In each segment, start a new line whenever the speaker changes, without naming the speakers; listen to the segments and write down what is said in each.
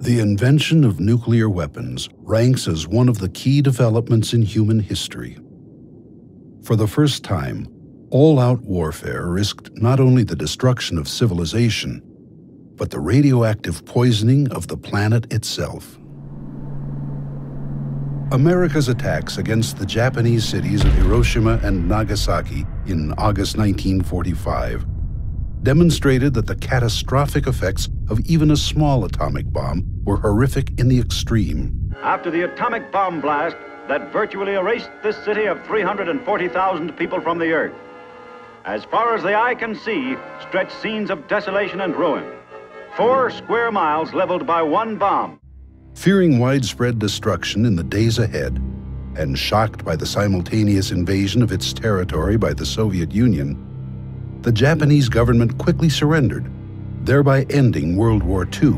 The invention of nuclear weapons ranks as one of the key developments in human history. For the first time, all-out warfare risked not only the destruction of civilization, but the radioactive poisoning of the planet itself. America's attacks against the Japanese cities of Hiroshima and Nagasaki in August 1945 demonstrated that the catastrophic effects of even a small atomic bomb were horrific in the extreme.
After the atomic bomb blast that virtually erased this city of 340,000 people from the earth, as far as the eye can see stretch scenes of desolation and ruin. 4 square miles leveled by one bomb.
Fearing widespread destruction in the days ahead, and shocked by the simultaneous invasion of its territory by the Soviet Union, the Japanese government quickly surrendered, thereby ending World War II.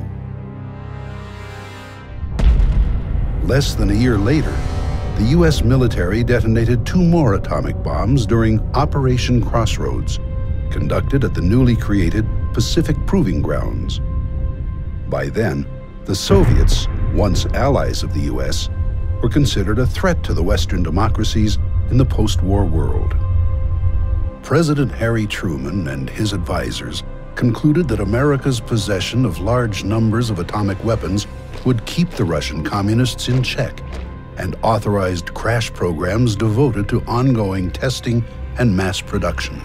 Less than a year later, the U.S. military detonated 2 more atomic bombs during Operation Crossroads, conducted at the newly created Pacific Proving Grounds. By then, the Soviets, once allies of the U.S., were considered a threat to the Western democracies in the post-war world. President Harry Truman and his advisors concluded that America's possession of large numbers of atomic weapons would keep the Russian communists in check, and authorized crash programs devoted to ongoing testing and mass production.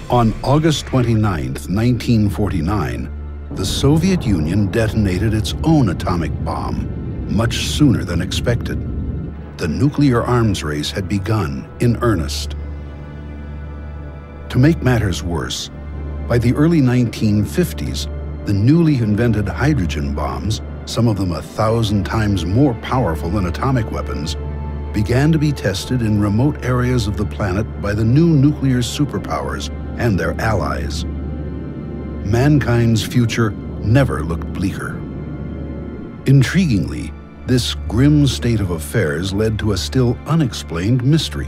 On August 29, 1949, the Soviet Union detonated its own atomic bomb much sooner than expected. The nuclear arms race had begun in earnest. To make matters worse, by the early 1950s, the newly invented hydrogen bombs, some of them 1,000 times more powerful than atomic weapons, began to be tested in remote areas of the planet by the new nuclear superpowers and their allies. Mankind's future never looked bleaker. Intriguingly, this grim state of affairs led to a still unexplained mystery.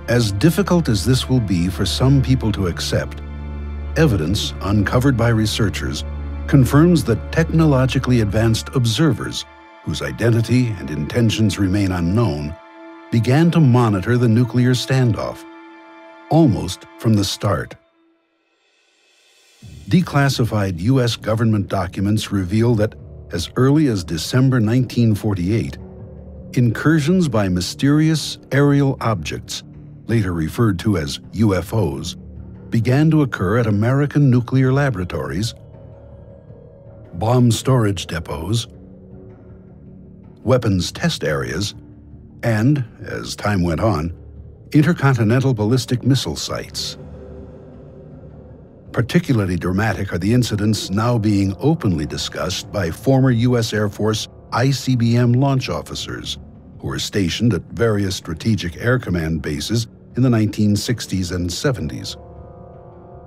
As difficult as this will be for some people to accept, evidence uncovered by researchers confirms that technologically advanced observers, whose identity and intentions remain unknown, began to monitor the nuclear standoff, almost from the start. Declassified U.S. government documents reveal that, as early as December 1948, incursions by mysterious aerial objects, later referred to as UFOs, began to occur at American nuclear laboratories, bomb storage depots, weapons test areas, and, as time went on, intercontinental ballistic missile sites. Particularly dramatic are the incidents now being openly discussed by former U.S. Air Force ICBM launch officers who were stationed at various Strategic Air Command bases in the 1960s and 70s.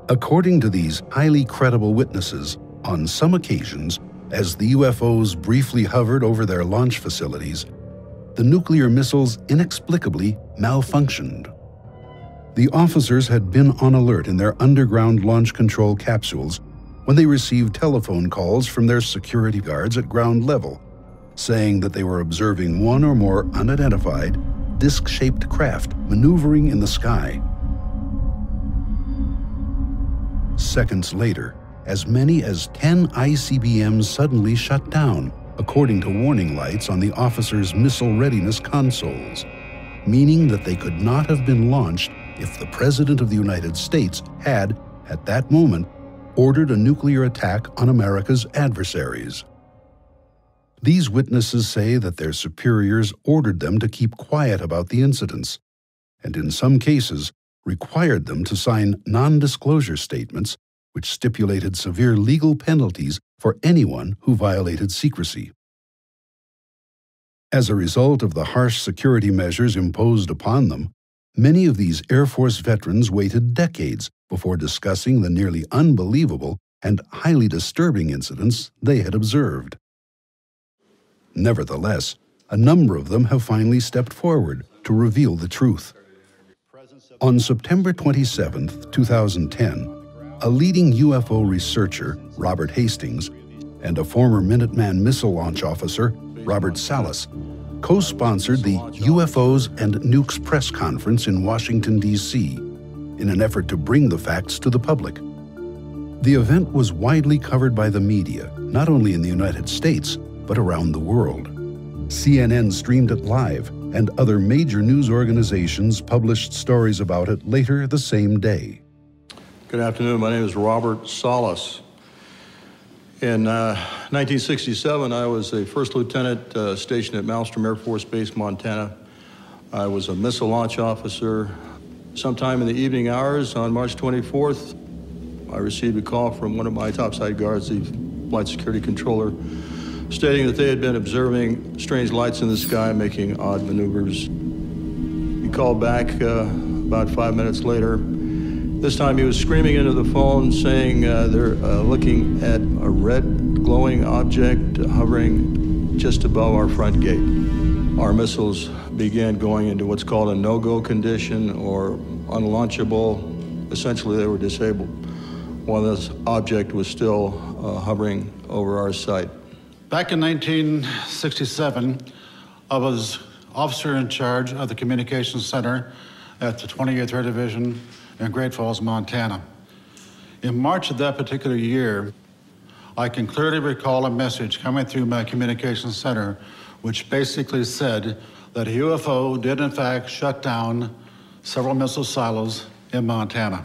According to these highly credible witnesses, on some occasions, as the UFOs briefly hovered over their launch facilities, the nuclear missiles inexplicably malfunctioned. The officers had been on alert in their underground launch control capsules when they received telephone calls from their security guards at ground level, saying that they were observing one or more unidentified, disc-shaped craft maneuvering in the sky. Seconds later, as many as 10 ICBMs suddenly shut down, according to warning lights on the officers' missile readiness consoles, meaning that they could not have been launched if the President of the United States had, at that moment, ordered a nuclear attack on America's adversaries. These witnesses say that their superiors ordered them to keep quiet about the incidents, and in some cases required them to sign non-disclosure statements which stipulated severe legal penalties for anyone who violated secrecy. As a result of the harsh security measures imposed upon them, many of these Air Force veterans waited decades before discussing the nearly unbelievable and highly disturbing incidents they had observed. Nevertheless, a number of them have finally stepped forward to reveal the truth. On September 27, 2010, a leading UFO researcher, Robert Hastings, and a former Minuteman missile launch officer, Robert Salas, co-sponsored the UFOs and Nukes press conference in Washington, D.C., in an effort to bring the facts to the public. The event was widely covered by the media, not only in the United States, but around the world. CNN streamed it live, and other major news organizations published stories about it later the same day.
Good afternoon. My name is Robert Salas. In 1967, I was a first lieutenant stationed at Malmstrom Air Force Base, Montana. I was a missile launch officer. Sometime in the evening hours on March 24th, I received a call from one of my topside guards, the flight security controller, stating that they had been observing strange lights in the sky making odd maneuvers. He called back about 5 minutes later. This time he was screaming into the phone saying they're looking at a red glowing object hovering just above our front gate. Our missiles began going into what's called a no-go condition or unlaunchable. Essentially, they were disabled while this object was still hovering over our site.
Back in 1967, I was officer in charge of the Communications Center at the 28th Air Division in Great Falls, Montana. In March of that particular year, I can clearly recall a message coming through my Communications Center which basically said that a UFO did in fact shut down several missile silos in Montana.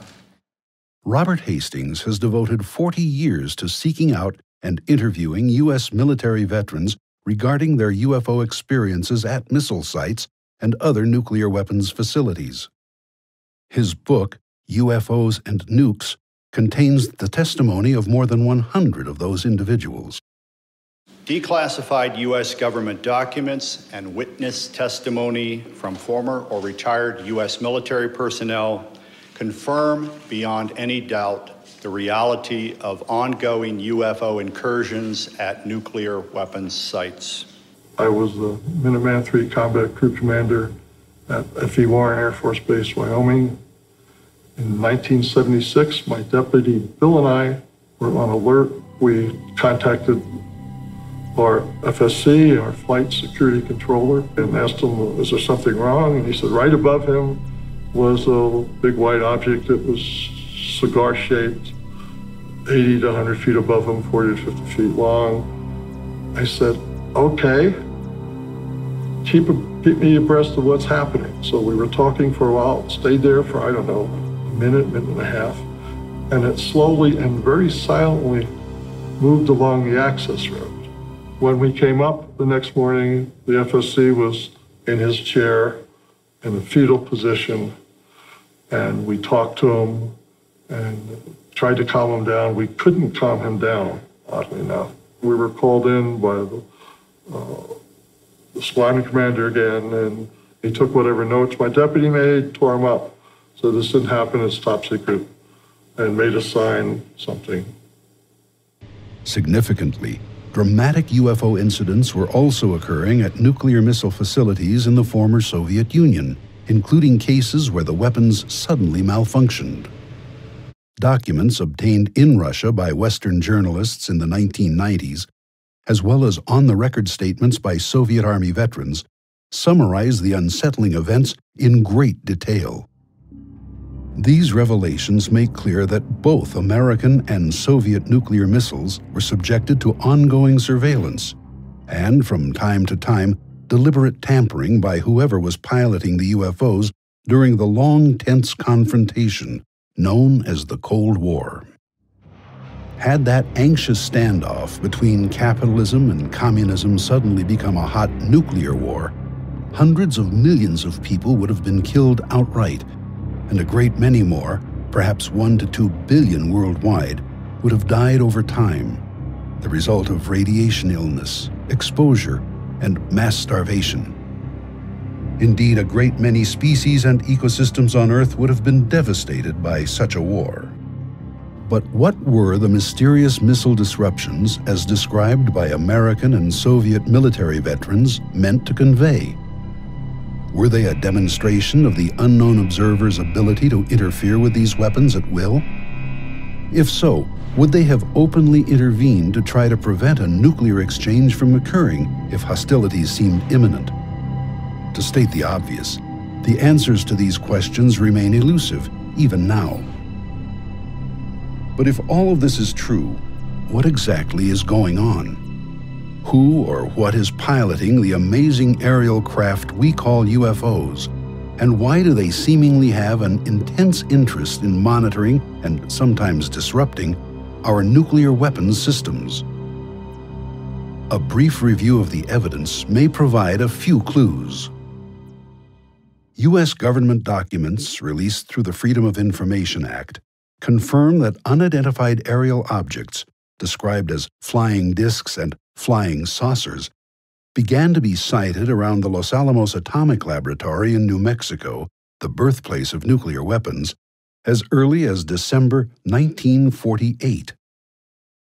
Robert Hastings has devoted 40 years to seeking out and interviewing U.S. military veterans regarding their UFO experiences at missile sites and other nuclear weapons facilities. His book, UFOs and Nukes, contains the testimony of more than 100 of those individuals.
Declassified U.S. government documents and witness testimony from former or retired U.S. military personnel confirm beyond any doubt the reality of ongoing UFO incursions at nuclear weapons sites.
I was the Minuteman III Combat Crew Commander at F.E. Warren Air Force Base, Wyoming. In 1976, my deputy Bill and I were on alert. We contacted our FSC, our flight security controller, and asked him, is there something wrong? And he said right above him was a big white object that was cigar-shaped, 80 to 100 feet above him, 40 to 50 feet long. I said, okay, keep me abreast of what's happening. So we were talking for a while, stayed there for, I don't know, a minute and a half, and it slowly and very silently moved along the access road. When we came up the next morning, the FSC was in his chair in a fetal position, and we talked to him and tried to calm him down. We couldn't calm him down, oddly enough. We were called in by the squadron commander again, and he took whatever notes my deputy made, tore them up. So this didn't happen, it's top secret, and made us sign something.
Significantly, dramatic UFO incidents were also occurring at nuclear missile facilities in the former Soviet Union, including cases where the weapons suddenly malfunctioned. Documents obtained in Russia by Western journalists in the 1990s, as well as on-the-record statements by Soviet Army veterans, summarize the unsettling events in great detail. These revelations make clear that both American and Soviet nuclear missiles were subjected to ongoing surveillance and, from time to time, deliberate tampering by whoever was piloting the UFOs during the long, tense confrontation known as the Cold War. Had that anxious standoff between capitalism and communism suddenly become a hot nuclear war, hundreds of millions of people would have been killed outright, and a great many more, perhaps 1 to 2 billion worldwide, would have died over time, the result of radiation illness, exposure, and mass starvation. Indeed, a great many species and ecosystems on Earth would have been devastated by such a war. But what were the mysterious missile disruptions, as described by American and Soviet military veterans, meant to convey? Were they a demonstration of the unknown observer's ability to interfere with these weapons at will? If so, would they have openly intervened to try to prevent a nuclear exchange from occurring if hostilities seemed imminent? To state the obvious, the answers to these questions remain elusive, even now. But if all of this is true, what exactly is going on? Who or what is piloting the amazing aerial craft we call UFOs? And why do they seemingly have an intense interest in monitoring and sometimes disrupting our nuclear weapons systems? A brief review of the evidence may provide a few clues. U.S. government documents released through the Freedom of Information Act confirm that unidentified aerial objects, described as flying discs and flying saucers, began to be sighted around the Los Alamos Atomic Laboratory in New Mexico, the birthplace of nuclear weapons, as early as December 1948.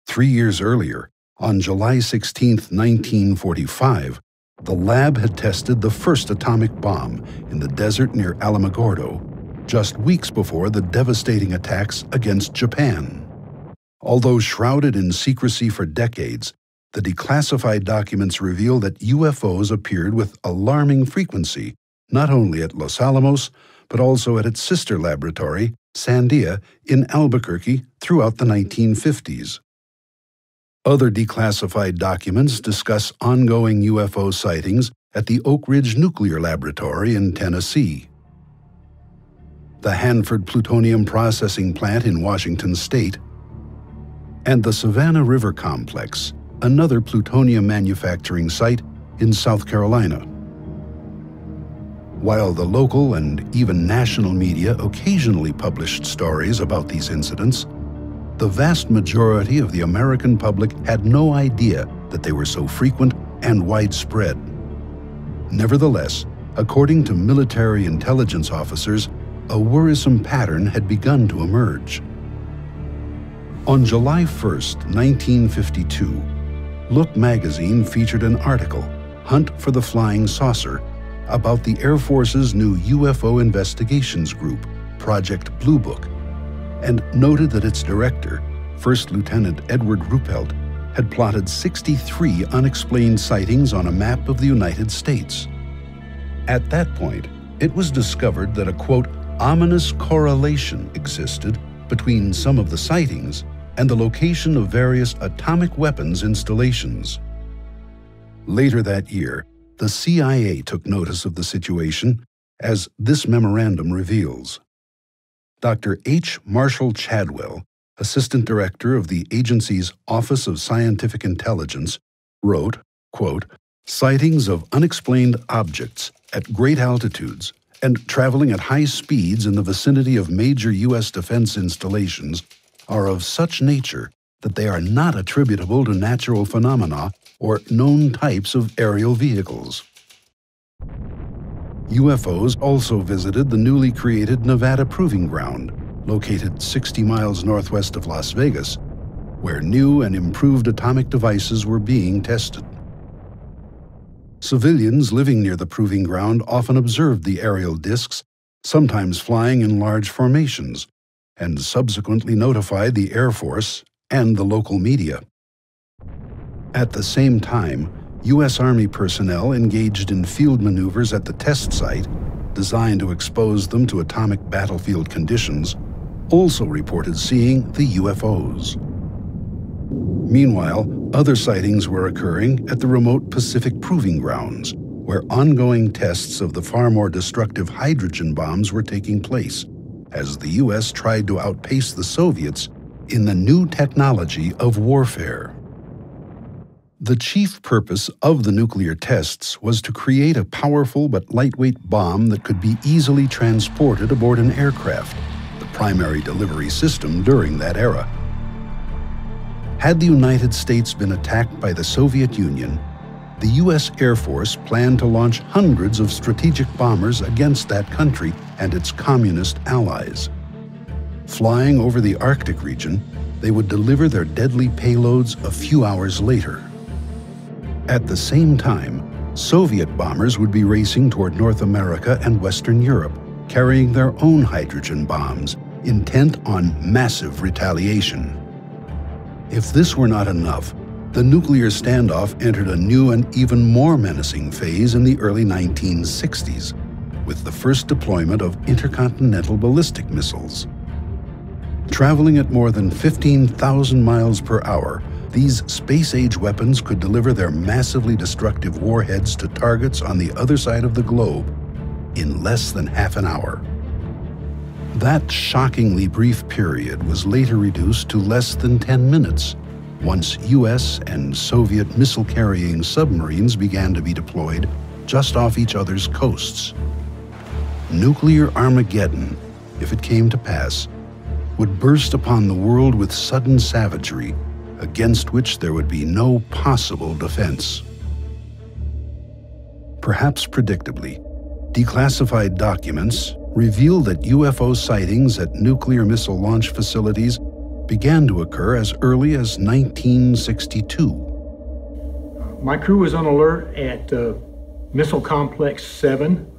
3 years earlier, on July 16, 1945, the lab had tested the first atomic bomb in the desert near Alamogordo, just weeks before the devastating attacks against Japan. Although shrouded in secrecy for decades, the declassified documents reveal that UFOs appeared with alarming frequency, not only at Los Alamos, but also at its sister laboratory, Sandia, in Albuquerque throughout the 1950s. Other declassified documents discuss ongoing UFO sightings at the Oak Ridge Nuclear Laboratory in Tennessee, the Hanford Plutonium Processing Plant in Washington State, and the Savannah River Complex, another plutonium manufacturing site in South Carolina. While the local and even national media occasionally published stories about these incidents, the vast majority of the American public had no idea that they were so frequent and widespread. Nevertheless, according to military intelligence officers, a worrisome pattern had begun to emerge. On July 1, 1952, Look magazine featured an article, Hunt for the Flying Saucer, about the Air Force's new UFO investigations group, Project Blue Book, and noted that its director, First Lieutenant Edward Ruppelt, had plotted 63 unexplained sightings on a map of the United States. At that point, it was discovered that a, quote, ominous correlation existed between some of the sightings and the location of various atomic weapons installations. Later that year, the CIA took notice of the situation, as this memorandum reveals. Dr. H. Marshall Chadwell, Assistant Director of the agency's Office of Scientific Intelligence, wrote, quote, sightings of unexplained objects at great altitudes and traveling at high speeds in the vicinity of major U.S. defense installations are of such nature that they are not attributable to natural phenomena or known types of aerial vehicles. UFOs also visited the newly created Nevada Proving Ground, located 60 miles northwest of Las Vegas, where new and improved atomic devices were being tested. Civilians living near the proving ground often observed the aerial discs, sometimes flying in large formations, and subsequently notified the Air Force and the local media. At the same time, U.S. Army personnel engaged in field maneuvers at the test site, designed to expose them to atomic battlefield conditions, also reported seeing the UFOs. Meanwhile, other sightings were occurring at the remote Pacific Proving Grounds, where ongoing tests of the far more destructive hydrogen bombs were taking place, as the U.S. tried to outpace the Soviets in the new technology of warfare. The chief purpose of the nuclear tests was to create a powerful but lightweight bomb that could be easily transported aboard an aircraft, the primary delivery system during that era. Had the United States been attacked by the Soviet Union, the U.S. Air Force planned to launch hundreds of strategic bombers against that country and its communist allies. Flying over the Arctic region, they would deliver their deadly payloads a few hours later. At the same time, Soviet bombers would be racing toward North America and Western Europe, carrying their own hydrogen bombs intent on massive retaliation. If this were not enough, the nuclear standoff entered a new and even more menacing phase in the early 1960s, with the first deployment of intercontinental ballistic missiles. Traveling at more than 15,000 miles per hour, these space-age weapons could deliver their massively destructive warheads to targets on the other side of the globe in less than half an hour. That shockingly brief period was later reduced to less than 10 minutes, once US and Soviet missile-carrying submarines began to be deployed just off each other's coasts. Nuclear Armageddon, if it came to pass, would burst upon the world with sudden savagery, against which there would be no possible defense. Perhaps predictably, declassified documents reveal that UFO sightings at nuclear missile launch facilities began to occur as early as 1962.
My crew was on alert at Missile Complex 7.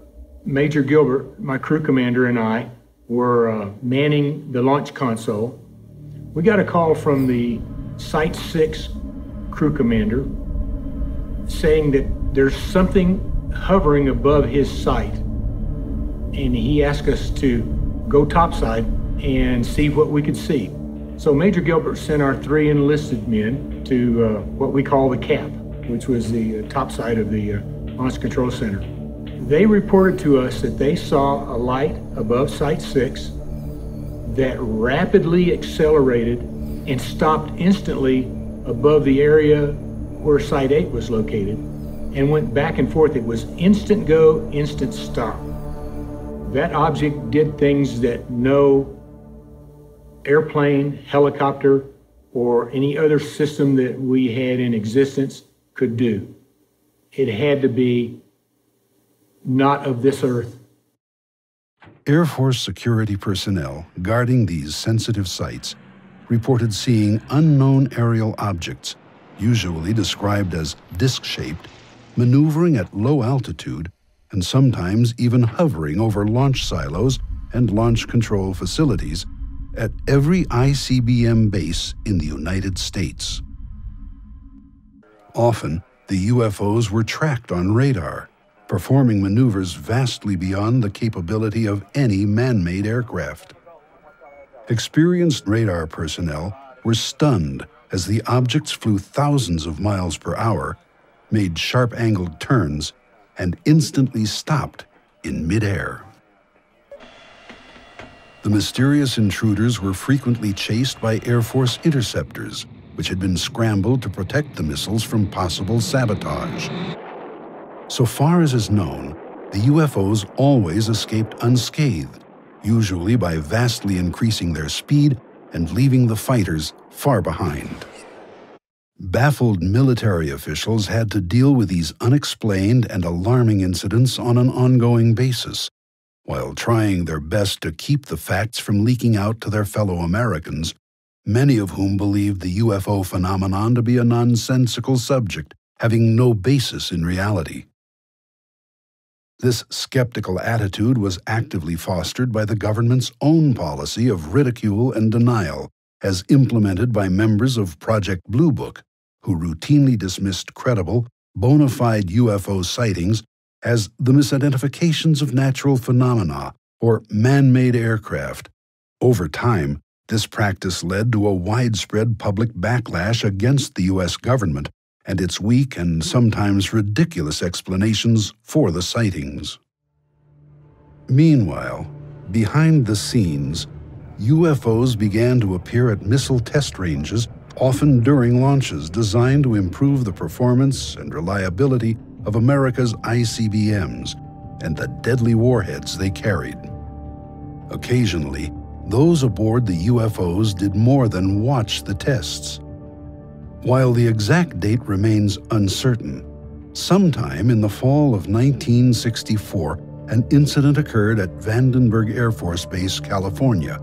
Major Gilbert, my crew commander, and I were manning the launch console. We got a call from the Site 6 crew commander saying that there's something hovering above his site. And he asked us to go topside and see what we could see. So Major Gilbert sent our 3 enlisted men to what we call the CAP, which was the topside of the Launch Control Center. They reported to us that they saw a light above Site 6 that rapidly accelerated and stopped instantly above the area where Site 8 was located and went back and forth. It was instant go, instant stop. That object did things that no airplane, helicopter, or any other system that we had in existence could do. It had to be not of this earth.
Air Force security personnel guarding these sensitive sites reported seeing unknown aerial objects, usually described as disc-shaped, maneuvering at low altitude and sometimes even hovering over launch silos and launch control facilities at every ICBM base in the United States. Often, the UFOs were tracked on radar, performing maneuvers vastly beyond the capability of any man-made aircraft. Experienced radar personnel were stunned as the objects flew thousands of miles per hour, made sharp-angled turns, and instantly stopped in midair. The mysterious intruders were frequently chased by Air Force interceptors, which had been scrambled to protect the missiles from possible sabotage. So far as is known, the UFOs always escaped unscathed, usually by vastly increasing their speed and leaving the fighters far behind. Baffled military officials had to deal with these unexplained and alarming incidents on an ongoing basis, while trying their best to keep the facts from leaking out to their fellow Americans, many of whom believed the UFO phenomenon to be a nonsensical subject, having no basis in reality. This skeptical attitude was actively fostered by the government's own policy of ridicule and denial, as implemented by members of Project Blue Book, who routinely dismissed credible, bona fide UFO sightings as the misidentifications of natural phenomena or man-made aircraft. Over time, this practice led to a widespread public backlash against the U.S. government and its weak and sometimes ridiculous explanations for the sightings. Meanwhile, behind the scenes, UFOs began to appear at missile test ranges, often during launches designed to improve the performance and reliability of America's ICBMs and the deadly warheads they carried. Occasionally, those aboard the UFOs did more than watch the tests. While the exact date remains uncertain, sometime in the fall of 1964, an incident occurred at Vandenberg Air Force Base, California,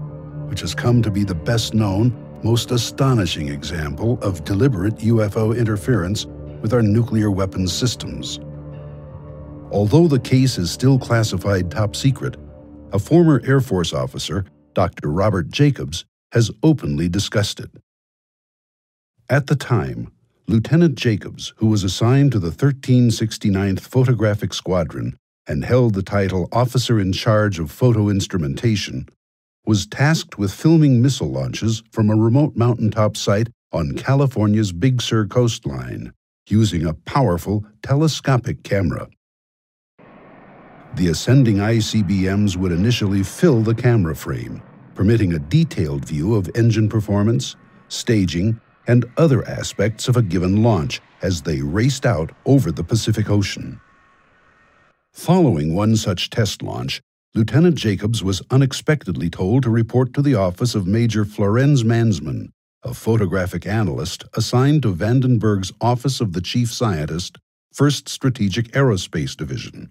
which has come to be the best-known, most astonishing example of deliberate UFO interference with our nuclear weapons systems. Although the case is still classified top secret, a former Air Force officer, Dr. Robert Jacobs, has openly discussed it. At the time, Lieutenant Jacobs, who was assigned to the 1369th Photographic Squadron and held the title Officer in Charge of Photo Instrumentation, was tasked with filming missile launches from a remote mountaintop site on California's Big Sur coastline, using a powerful telescopic camera. The ascending ICBMs would initially fill the camera frame, permitting a detailed view of engine performance, staging, and other aspects of a given launch as they raced out over the Pacific Ocean. Following one such test launch, Lieutenant Jacobs was unexpectedly told to report to the office of Major Florenz Mansman, a photographic analyst assigned to Vandenberg's Office of the Chief Scientist, 1st Strategic Aerospace Division.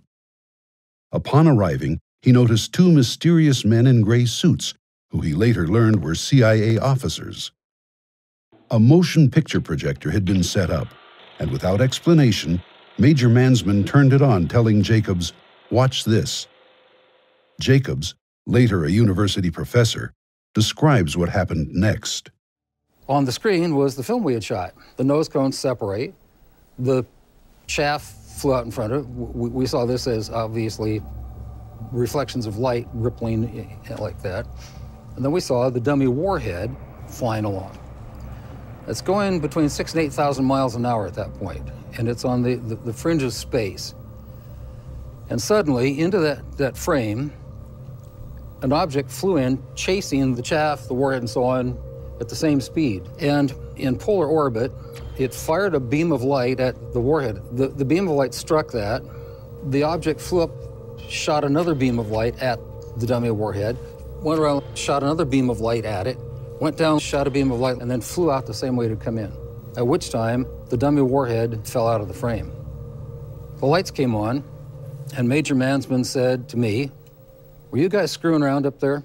Upon arriving, he noticed two mysterious men in gray suits, who he later learned were CIA officers. A motion picture projector had been set up, and without explanation, Major Mansman turned it on, telling Jacobs, "Watch this." Jacobs, later a university professor, describes what happened next.
On the screen was the film we had shot. The nose cones separate. The chaff flew out in front of it. We saw this as obviously reflections of light rippling like that. And then we saw the dummy warhead flying along. It's going between 6,000 and 8,000 miles an hour at that point, and it's on the fringe of space. And suddenly, into that frame, an object flew in, chasing the chaff, the warhead, and so on, at the same speed. And in polar orbit, it fired a beam of light at the warhead. The beam of light struck that. The object flew up, shot another beam of light at the dummy warhead, went around, shot another beam of light at it, went down, shot a beam of light, and then flew out the same way it had come in, at which time the dummy warhead fell out of the frame. The lights came on, and Major Mansman said to me, "Were you guys screwing around up there?"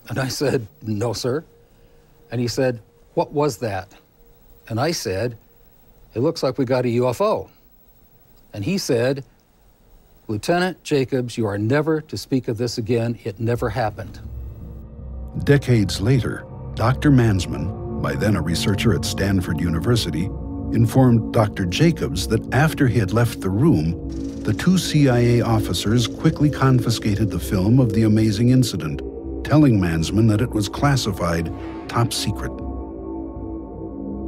And I said, "No, sir." And he said, "What was that?" And I said, "It looks like we got a UFO." And he said, "Lieutenant Jacobs, you are never to speak of this again. It never happened."
Decades later, Dr. Mansman, by then a researcher at Stanford University, informed Dr. Jacobs that after he had left the room, the two CIA officers quickly confiscated the film of the amazing incident, telling Mansman that it was classified top secret.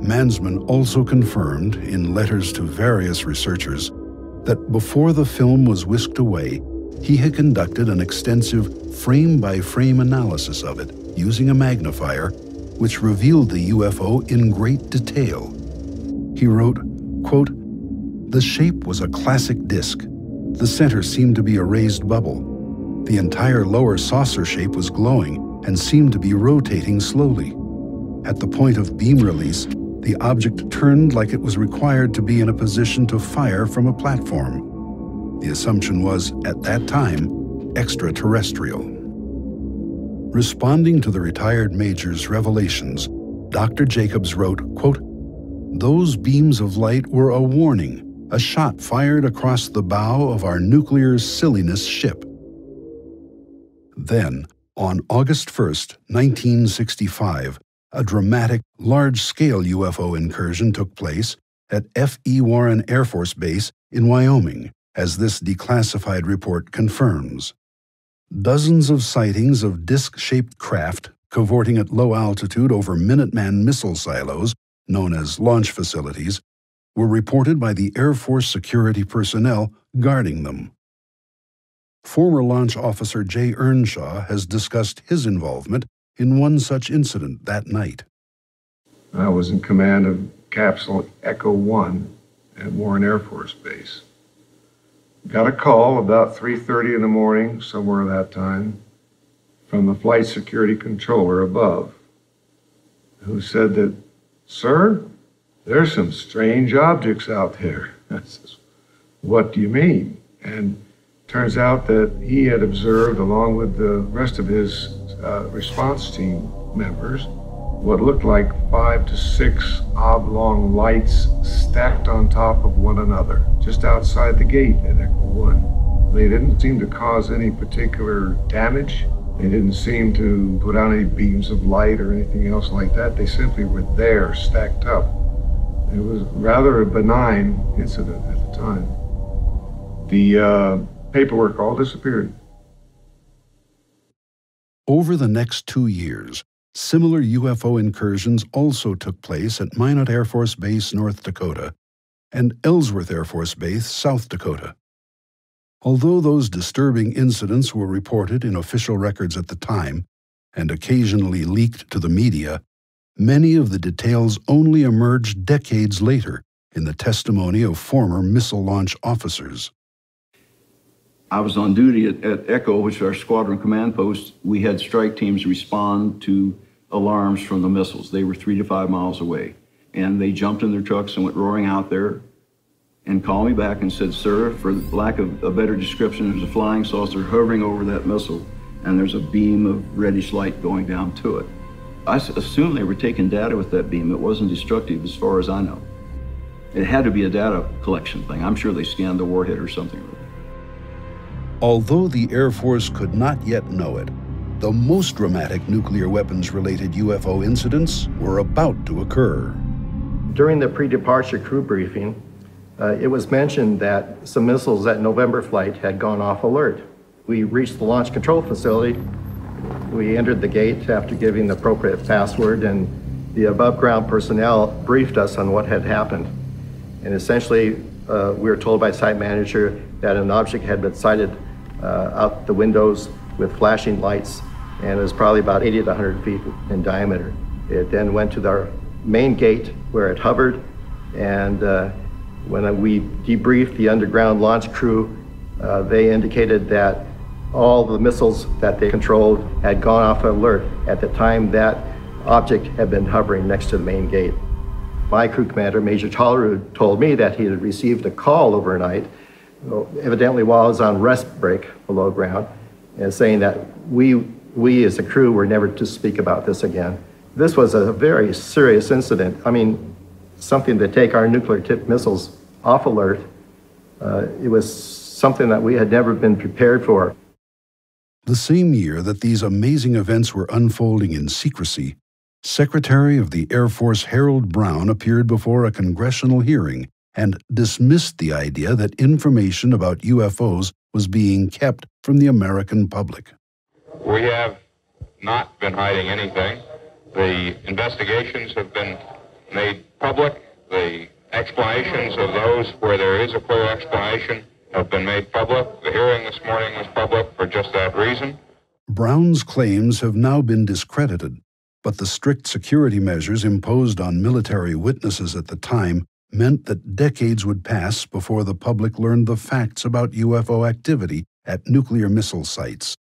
Mansman also confirmed, in letters to various researchers, that before the film was whisked away, he had conducted an extensive frame-by-frame analysis of it using a magnifier, which revealed the UFO in great detail. He wrote, quote, "The shape was a classic disc. The center seemed to be a raised bubble. The entire lower saucer shape was glowing and seemed to be rotating slowly. At the point of beam release, the object turned like it was required to be in a position to fire from a platform. The assumption was, at that time, extraterrestrial." Responding to the retired major's revelations, Dr. Jacobs wrote, quote, "Those beams of light were a warning, a shot fired across the bow of our nuclear silliness ship." Then, on August 1st, 1965, a dramatic, large-scale UFO incursion took place at F.E. Warren Air Force Base in Wyoming, as this declassified report confirms. Dozens of sightings of disc-shaped craft cavorting at low altitude over Minuteman missile silos, known as launch facilities, were reported by the Air Force security personnel guarding them. Former launch officer Jay Earnshaw has discussed his involvement in one such incident that night.
I was in command of Capsule Echo 1 at Warren Air Force Base. Got a call about 3:30 in the morning, somewhere that time, from the flight security controller above, who said that, "Sir, there's some strange objects out there." I says, "What do you mean?" And turns out that he had observed, along with the rest of his response team members, what looked like 5 to 6 oblong lights stacked on top of one another, just outside the gate at Echo 1. They didn't seem to cause any particular damage They didn't seem to put out any beams of light or anything else like that. They simply were there, stacked up. It was rather a benign incident at the time. The paperwork all disappeared.
Over the next 2 years, similar UFO incursions also took place at Minot Air Force Base, North Dakota, and Ellsworth Air Force Base, South Dakota. Although those disturbing incidents were reported in official records at the time and occasionally leaked to the media, many of the details only emerged decades later in the testimony of former missile launch officers.
I was on duty at Echo, which is our squadron command post. We had strike teams respond to alarms from the missiles. They were 3 to 5 miles away. And they jumped in their trucks and went roaring out there and called me back and said, "Sir, for lack of a better description, there's a flying saucer hovering over that missile, and there's a beam of reddish light going down to it." I assumed they were taking data with that beam. It wasn't destructive as far as I know. It had to be a data collection thing. I'm sure they scanned the warhead or something.
Although the Air Force could not yet know it, the most dramatic nuclear weapons-related UFO incidents were about to occur.
During the pre-departure crew briefing, it was mentioned that some missiles at November flight had gone off alert. We reached the launch control facility. We entered the gate after giving the appropriate password, and the above-ground personnel briefed us on what had happened. And essentially, we were told by site manager that an object had been sighted out the windows with flashing lights, and it was probably about 80 to 100 feet in diameter. It then went to our main gate where it hovered, and when we debriefed the underground launch crew, they indicated that all the missiles that they controlled had gone off alert at the time that object had been hovering next to the main gate. My crew commander, Major Tollerud, told me that he had received a call overnight, evidently while I was on rest break below ground, and saying that we as a crew were never to speak about this again. This was a very serious incident. I mean, something to take our nuclear-tipped missiles off alert. It was something that we had never been prepared for.
The same year that these amazing events were unfolding in secrecy, Secretary of the Air Force Harold Brown appeared before a congressional hearing and dismissed the idea that information about UFOs was being kept from the American public.
We have not been hiding anything. The investigations have been made public. The explanations of those where there is a clear explanation have been made public. The hearing this morning was public for just that reason.
Brown's claims have now been discredited, but the strict security measures imposed on military witnesses at the time meant that decades would pass before the public learned the facts about UFO activity at nuclear missile sites.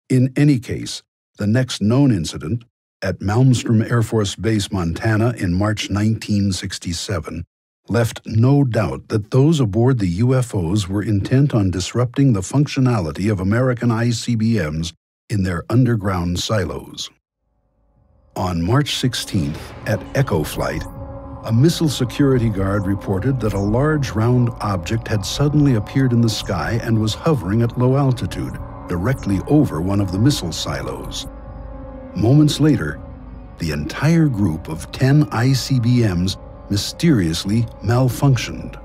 In any case, the next known incident, at Malmstrom Air Force Base, Montana in March 1967, left no doubt that those aboard the UFOs were intent on disrupting the functionality of American ICBMs in their underground silos. On March 16th, at Echo Flight, a missile security guard reported that a large round object had suddenly appeared in the sky and was hovering at low altitude, directly over one of the missile silos. Moments later, the entire group of 10 ICBMs mysteriously malfunctioned.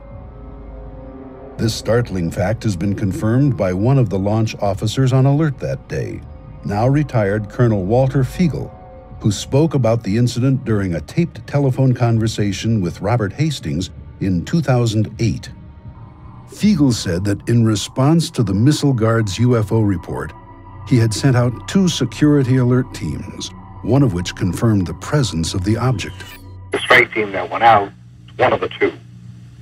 This startling fact has been confirmed by one of the launch officers on alert that day, now retired Colonel Walter Fiegel, who spoke about the incident during a taped telephone conversation with Robert Hastings in 2008. Fiegel said that in response to the missile guard's UFO report, he had sent out 2 security alert teams, one of which confirmed the presence of the object.
The strike team that went out, one of the 2,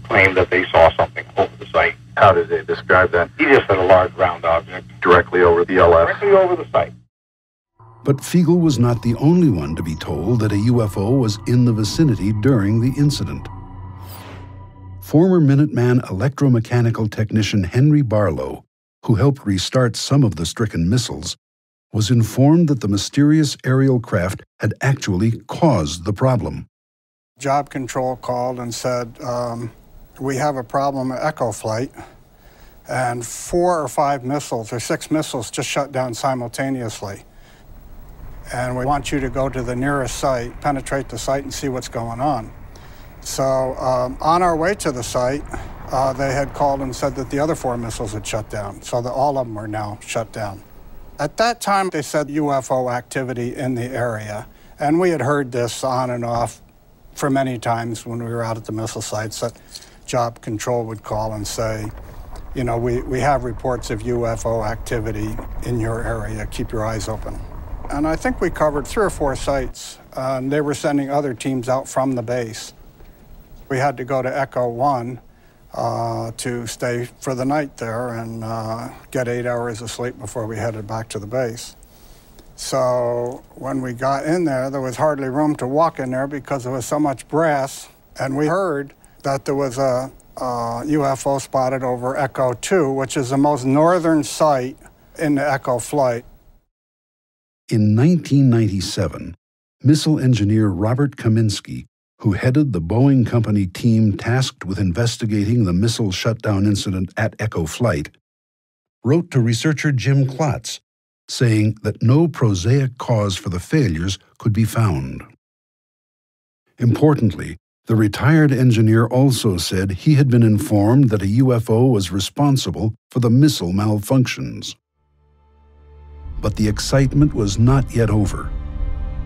claimed that they saw something over the site.
How did they describe that?
He just said a large round object.
Directly over the LF?
Directly over the site.
But Fiegel was not the only one to be told that a UFO was in the vicinity during the incident. Former Minuteman electromechanical technician Henry Barlow, who helped restart some of the stricken missiles, was informed that the mysterious aerial craft had actually caused the problem.
Job Control called and said, we have a problem at Echo Flight. and 4 or 5 missiles, or 6 missiles, just shut down simultaneously. And we want you to go to the nearest site, penetrate the site, and see what's going on. So on our way to the site, they had called and said that the other 4 missiles had shut down, so that all of them are now shut down. At that time, they said UFO activity in the area, and we had heard this on and off for many times when we were out at the missile sites, that Job Control would call and say, you know, we have reports of UFO activity in your area, keep your eyes open. And I think we covered 3 or 4 sites, and they were sending other teams out from the base. We had to go to Echo 1 to stay for the night there and get 8 hours of sleep before we headed back to the base. So when we got in there was hardly room to walk in there because there was so much brass, and we heard that there was a UFO spotted over Echo 2, which is the most northern site in the Echo flight.
In 1997, missile engineer Robert Kaminsky, who headed the Boeing Company team tasked with investigating the missile shutdown incident at Echo Flight, wrote to researcher Jim Klotz, saying that no prosaic cause for the failures could be found. Importantly, the retired engineer also said he had been informed that a UFO was responsible for the missile malfunctions. But the excitement was not yet over.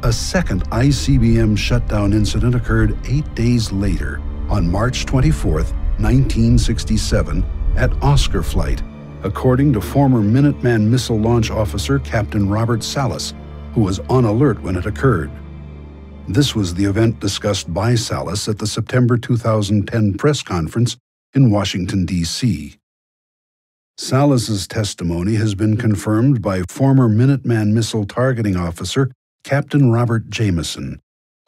A second ICBM shutdown incident occurred 8 days later, on March 24, 1967, at Oscar Flight, according to former Minuteman missile launch officer Captain Robert Salas, who was on alert when it occurred. This was the event discussed by Salas at the September 2010 press conference in Washington, D.C. Salas's testimony has been confirmed by former Minuteman missile targeting officer Captain Robert Jameson,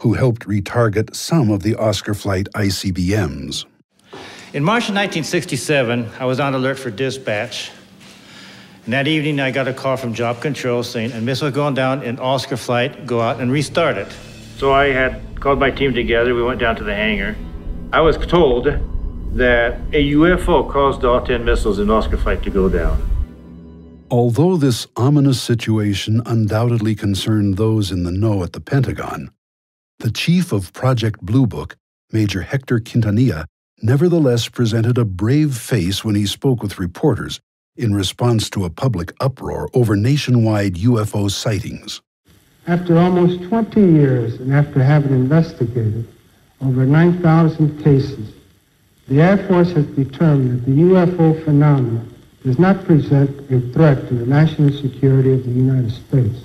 who helped retarget some of the Oscar Flight ICBMs.
In March of 1967, I was on alert for dispatch. And that evening, I got a call from Job Control saying a missile going down in Oscar Flight, go out and restart it. So I had called my team together. We went down to the hangar. I was told that a UFO caused all 10 missiles in Oscar Flight to go down.
Although this ominous situation undoubtedly concerned those in the know at the Pentagon, the chief of Project Blue Book, Major Hector Quintanilla, nevertheless presented a brave face when he spoke with reporters in response to a public uproar over nationwide UFO sightings.
After almost 20 years and after having investigated over 9,000 cases, the Air Force has determined that the UFO phenomenon does not present a threat to the national security of the United States.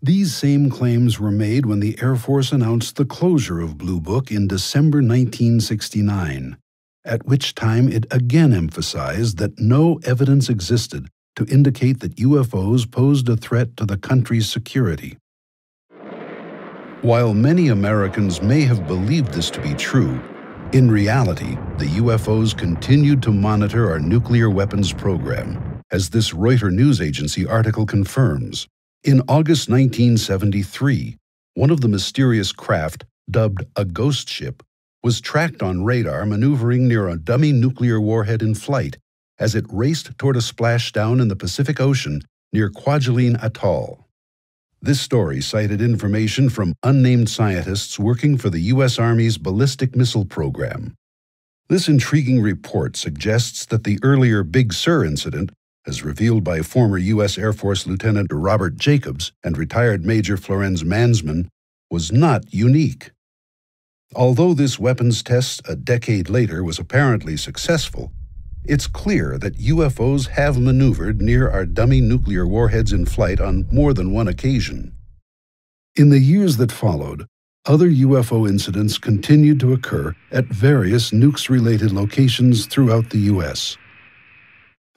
These same claims were made when the Air Force announced the closure of Blue Book in December 1969, at which time it again emphasized that no evidence existed to indicate that UFOs posed a threat to the country's security. While many Americans may have believed this to be true, in reality, the UFOs continued to monitor our nuclear weapons program, as this Reuters news agency article confirms. In August 1973, one of the mysterious craft, dubbed a ghost ship, was tracked on radar maneuvering near a dummy nuclear warhead in flight as it raced toward a splashdown in the Pacific Ocean near Kwajalein Atoll. This story cited information from unnamed scientists working for the U.S. Army's ballistic missile program. This intriguing report suggests that the earlier Big Sur incident, as revealed by former U.S. Air Force Lieutenant Robert Jacobs and retired Major Florenz Mansman, was not unique. Although this weapons test a decade later was apparently successful, it's clear that UFOs have maneuvered near our dummy nuclear warheads in flight on more than one occasion. In the years that followed, other UFO incidents continued to occur at various nukes-related locations throughout the U.S.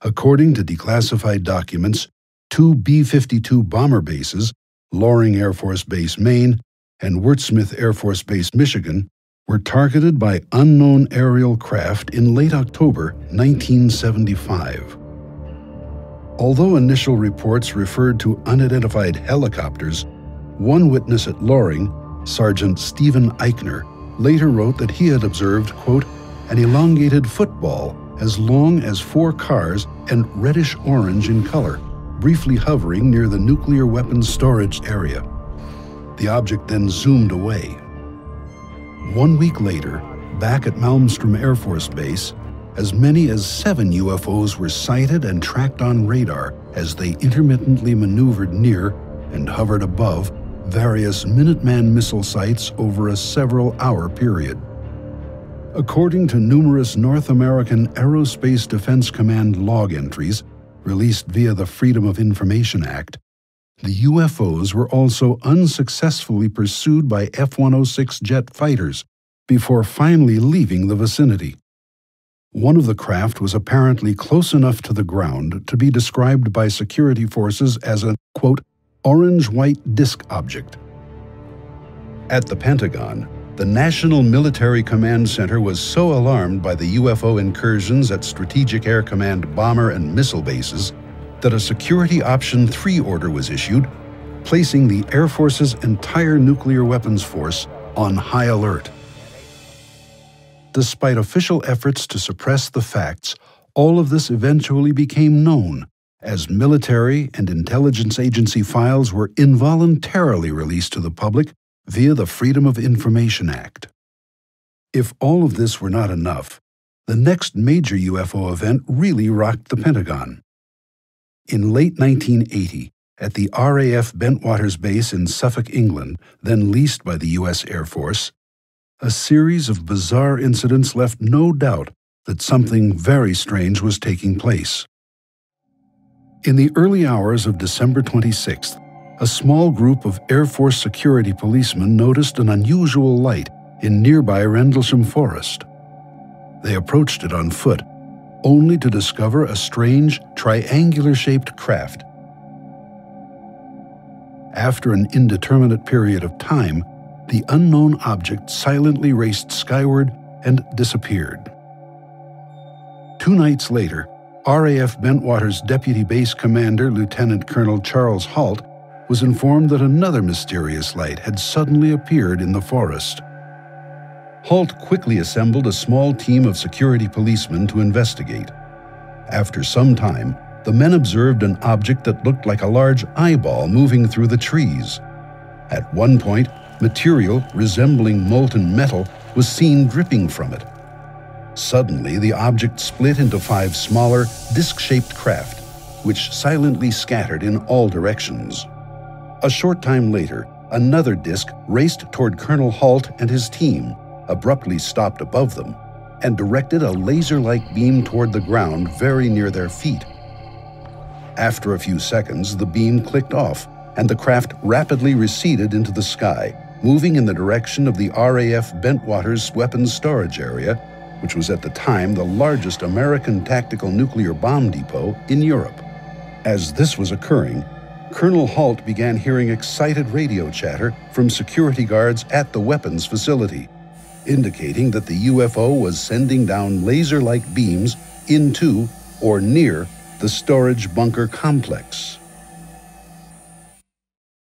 According to declassified documents, 2 B-52 bomber bases, Loring Air Force Base, Maine, and Wurtsmith Air Force Base, Michigan, were targeted by unknown aerial craft in late October 1975. Although initial reports referred to unidentified helicopters, one witness at Loring, Sergeant Stephen Eichner, later wrote that he had observed, quote, an elongated football as long as 4 cars and reddish-orange in color, briefly hovering near the nuclear weapons storage area. The object then zoomed away. 1 week later, back at Malmstrom Air Force Base, as many as 7 UFOs were sighted and tracked on radar as they intermittently maneuvered near and hovered above various Minuteman missile sites over a several-hour period. According to numerous North American Aerospace Defense Command log entries released via the Freedom of Information Act, the UFOs were also unsuccessfully pursued by F-106 jet fighters before finally leaving the vicinity. One of the craft was apparently close enough to the ground to be described by security forces as a, quote, orange-white disk object. At the Pentagon, the National Military Command Center was so alarmed by the UFO incursions at Strategic Air Command bomber and missile bases that a Security Option 3 order was issued, placing the Air Force's entire nuclear weapons force on high alert. Despite official efforts to suppress the facts, all of this eventually became known as military and intelligence agency files were involuntarily released to the public via the Freedom of Information Act. If all of this were not enough, the next major UFO event really rocked the Pentagon. In late 1980, at the RAF Bentwaters Base in Suffolk, England, then leased by the U.S. Air Force, a series of bizarre incidents left no doubt that something very strange was taking place. In the early hours of December 26th, a small group of Air Force security policemen noticed an unusual light in nearby Rendlesham Forest. They approached it on foot, only to discover a strange, triangular-shaped craft. After an indeterminate period of time, the unknown object silently raced skyward and disappeared. 2 nights later, RAF Bentwaters Deputy Base Commander Lieutenant Colonel Charles Halt was informed that another mysterious light had suddenly appeared in the forest. Halt quickly assembled a small team of security policemen to investigate. After some time, the men observed an object that looked like a large eyeball moving through the trees. At one point, material resembling molten metal was seen dripping from it. Suddenly, the object split into 5 smaller, disc-shaped craft, which silently scattered in all directions. A short time later, another disc raced toward Colonel Halt and his team, abruptly stopped above them, and directed a laser-like beam toward the ground very near their feet. After a few seconds, the beam clicked off, and the craft rapidly receded into the sky, moving in the direction of the RAF Bentwaters weapons storage area, which was at the time the largest American tactical nuclear bomb depot in Europe. As this was occurring, Colonel Halt began hearing excited radio chatter from security guards at the weapons facility, indicating that the UFO was sending down laser-like beams into or near the storage bunker complex.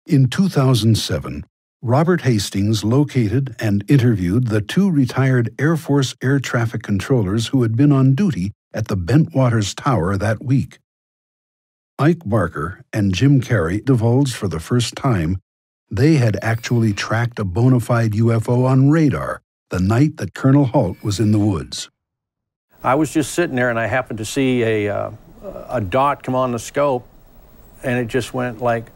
In 2007, Robert Hastings located and interviewed the 2 retired Air Force air traffic controllers who had been on duty at the Bentwaters Tower that week. Ike Barker and Jim Carey divulged for the first time they had actually tracked a bona fide UFO on radar the night that Colonel Halt was in the woods.
I was just sitting there and I happened to see a dot come on the scope, and it just went like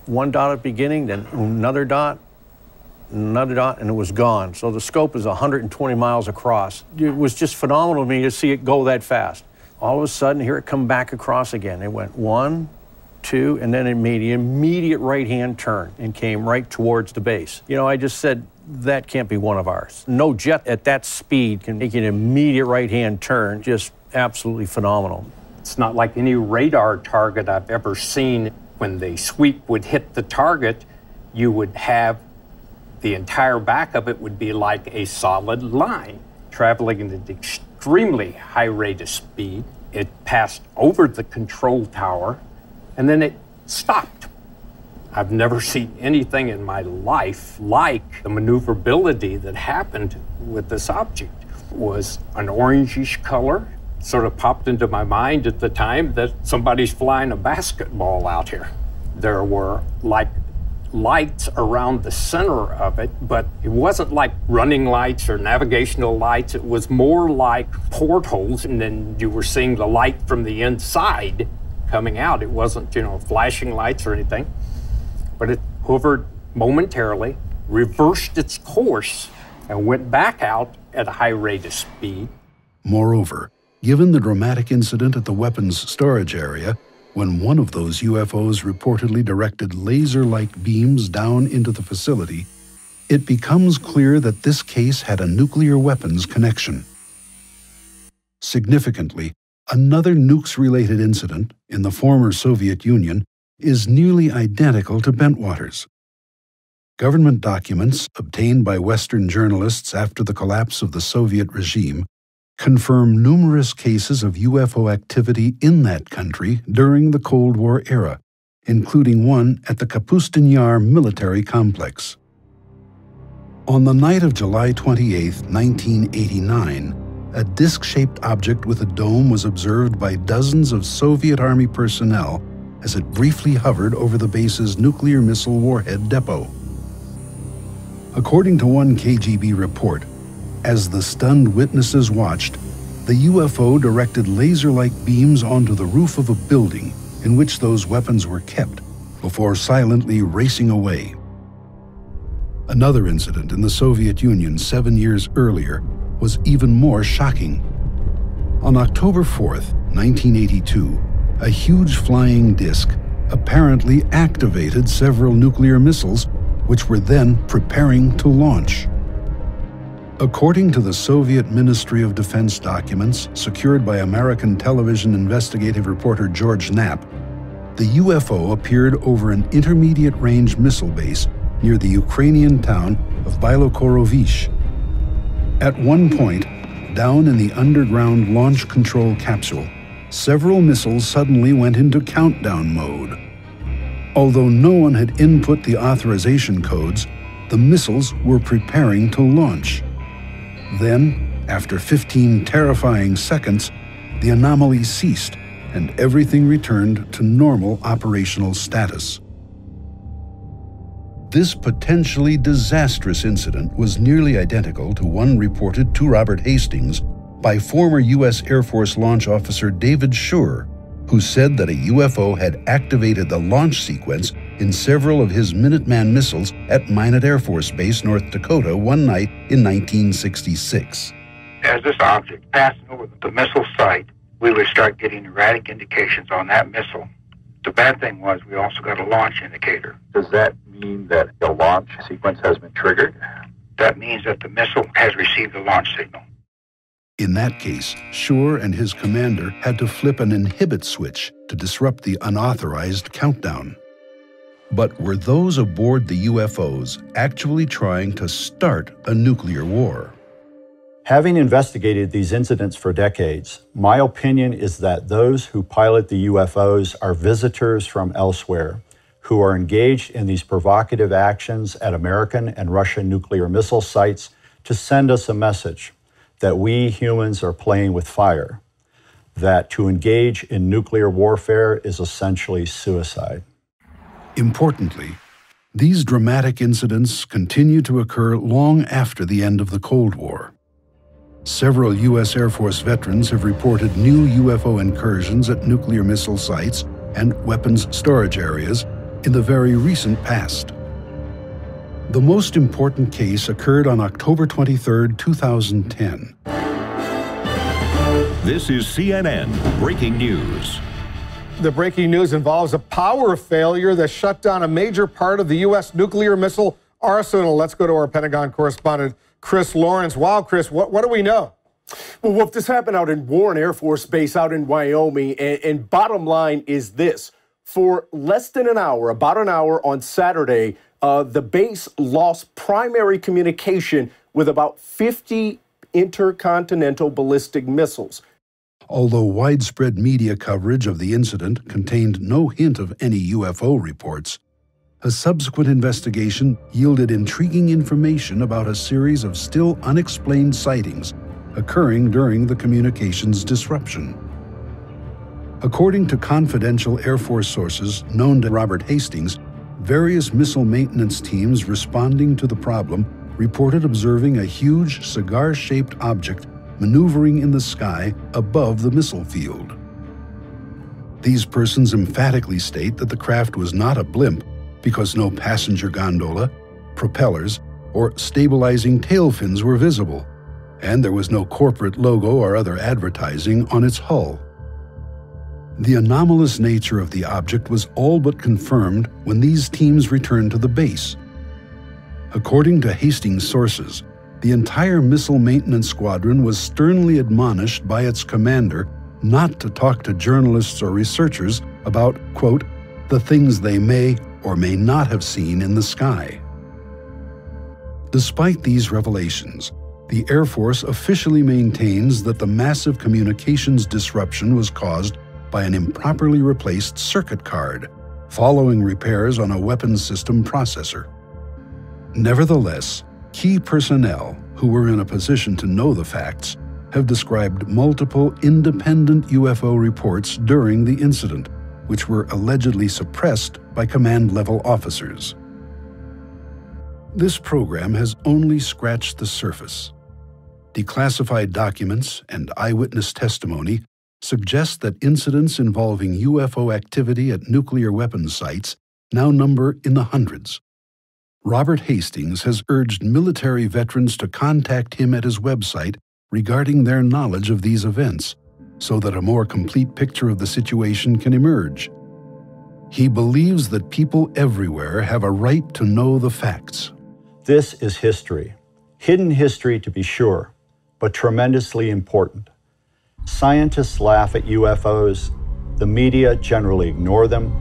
one dot at the beginning, then another dot, and it was gone. So the scope is 120 miles across. It was just phenomenal to me to see it go that fast. All of a sudden, here it come back across again. It went 1, 2, and then it made an immediate right-hand turn and came right towards the base. You know, I just said, that can't be one of ours. No jet at that speed can make an immediate right-hand turn. Just absolutely phenomenal.
It's not like any radar target I've ever seen. When the sweep would hit the target, you would have the entire back of it would be like a solid line, traveling at an extremely high rate of speed. It passed over the control tower, and then it stopped. I've never seen anything in my life like the maneuverability that happened with this object. It was an orangish color. sort of popped into my mind at the time that somebody's flying a basketball out here. There were like lights around the center of it, but it wasn't like running lights or navigational lights. It was more like portholes, and then you were seeing the light from the inside coming out. It wasn't, flashing lights or anything, but it hovered momentarily, reversed its course, and went back out at a high rate of speed.
Moreover, given the dramatic incident at the weapons storage area, when one of those UFOs reportedly directed laser-like beams down into the facility, it becomes clear that this case had a nuclear weapons connection. Significantly, another nukes-related incident in the former Soviet Union is nearly identical to Bentwaters. Government documents obtained by Western journalists after the collapse of the Soviet regime confirm numerous cases of UFO activity in that country during the Cold War era, including one at the Kapustin Yar military complex. On the night of July 28, 1989, a disc-shaped object with a dome was observed by dozens of Soviet Army personnel as it briefly hovered over the base's nuclear missile warhead depot. According to one KGB report, as the stunned witnesses watched, the UFO directed laser-like beams onto the roof of a building in which those weapons were kept before silently racing away. Another incident in the Soviet Union 7 years earlier was even more shocking. On October 4th, 1982, a huge flying disc apparently activated several nuclear missiles, which were then preparing to launch. According to the Soviet Ministry of Defense documents secured by American television investigative reporter George Knapp, the UFO appeared over an intermediate-range missile base near the Ukrainian town of Bielokorovish. At one point, down in the underground launch control capsule, several missiles suddenly went into countdown mode. Although no one had input the authorization codes, the missiles were preparing to launch. Then, after 15 terrifying seconds, the anomaly ceased and everything returned to normal operational status. This potentially disastrous incident was nearly identical to one reported to Robert Hastings by former U.S. Air Force launch officer David Schur, who said that a UFO had activated the launch sequence in several of his Minuteman missiles at Minot Air Force Base, North Dakota, one night in 1966.
As this object passed over the missile site, we would start getting erratic indications on that missile. The bad thing was we also got a launch indicator.
Does that mean that the launch sequence has been triggered?
That means that the missile has received the launch signal.
In that case, Schur and his commander had to flip an inhibit switch to disrupt the unauthorized countdown. But were those aboard the UFOs actually trying to start a nuclear war?
Having investigated these incidents for decades, my opinion is that those who pilot the UFOs are visitors from elsewhere who are engaged in these provocative actions at American and Russian nuclear missile sites to send us a message that we humans are playing with fire, that to engage in nuclear warfare is essentially suicide.
Importantly, these dramatic incidents continue to occur long after the end of the Cold War. Several U.S. Air Force veterans have reported new UFO incursions at nuclear missile sites and weapons storage areas in the very recent past. The most important case occurred on October 23, 2010.
This is CNN Breaking News.
The breaking news involves a power failure that shut down a major part of the U.S. nuclear missile arsenal. Let's go to our Pentagon correspondent, Chris Lawrence. Wow, Chris, what do we know?
Well, Wolf, this happened out in Warren Air Force Base out in Wyoming, and bottom line is this. For less than an hour, about an hour on Saturday, the base lost primary communication with about 50 intercontinental ballistic missiles.
Although widespread media coverage of the incident contained no hint of any UFO reports, a subsequent investigation yielded intriguing information about a series of still unexplained sightings occurring during the communications disruption. According to confidential Air Force sources known to Robert Hastings, various missile maintenance teams responding to the problem reported observing a huge cigar-shaped object maneuvering in the sky above the missile field. These persons emphatically state that the craft was not a blimp because no passenger gondola, propellers, or stabilizing tail fins were visible, and there was no corporate logo or other advertising on its hull. The anomalous nature of the object was all but confirmed when these teams returned to the base. According to Hastings sources, the entire missile maintenance squadron was sternly admonished by its commander not to talk to journalists or researchers about, quote, the things they may or may not have seen in the sky. Despite these revelations, the Air Force officially maintains that the massive communications disruption was caused by an improperly replaced circuit card, following repairs on a weapons system processor. Nevertheless, key personnel who were in a position to know the facts have described multiple independent UFO reports during the incident, which were allegedly suppressed by command-level officers. This program has only scratched the surface. Declassified documents and eyewitness testimony suggest that incidents involving UFO activity at nuclear weapons sites now number in the hundreds. Robert Hastings has urged military veterans to contact him at his website regarding their knowledge of these events, so that a more complete picture of the situation can emerge. He believes that people everywhere have a right to know the facts.
This is history. Hidden history, to be sure, but tremendously important. Scientists laugh at UFOs. The media generally ignore them.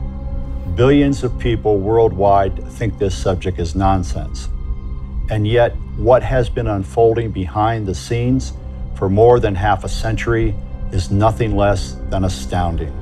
Billions of people worldwide think this subject is nonsense. And yet, what has been unfolding behind the scenes for more than half a century is nothing less than astounding.